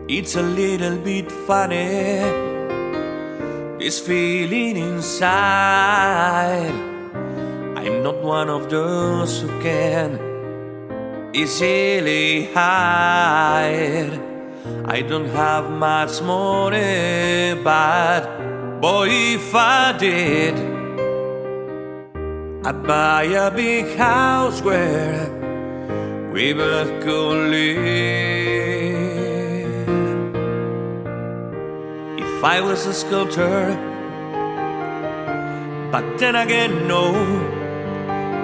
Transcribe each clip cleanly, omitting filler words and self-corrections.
It's a little bit funny, this feeling inside. I'm not one of those who can easily hide. I don't have much money, but boy, if I did, I'd buy a big house where we both could live. If I was a sculptor, but then again, no,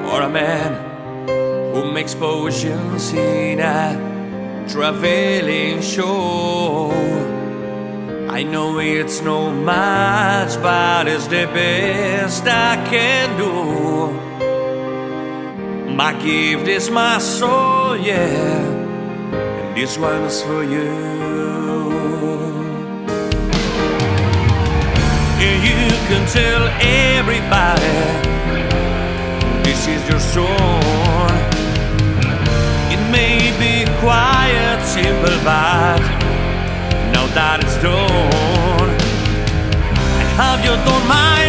or a man who makes potions in a traveling show. I know it's no much, but it's the best I can do. My gift is my soul, yeah, and this one's for you. And you can tell everybody this is your song. It may be quiet, simple, but now that it's done, I have you done my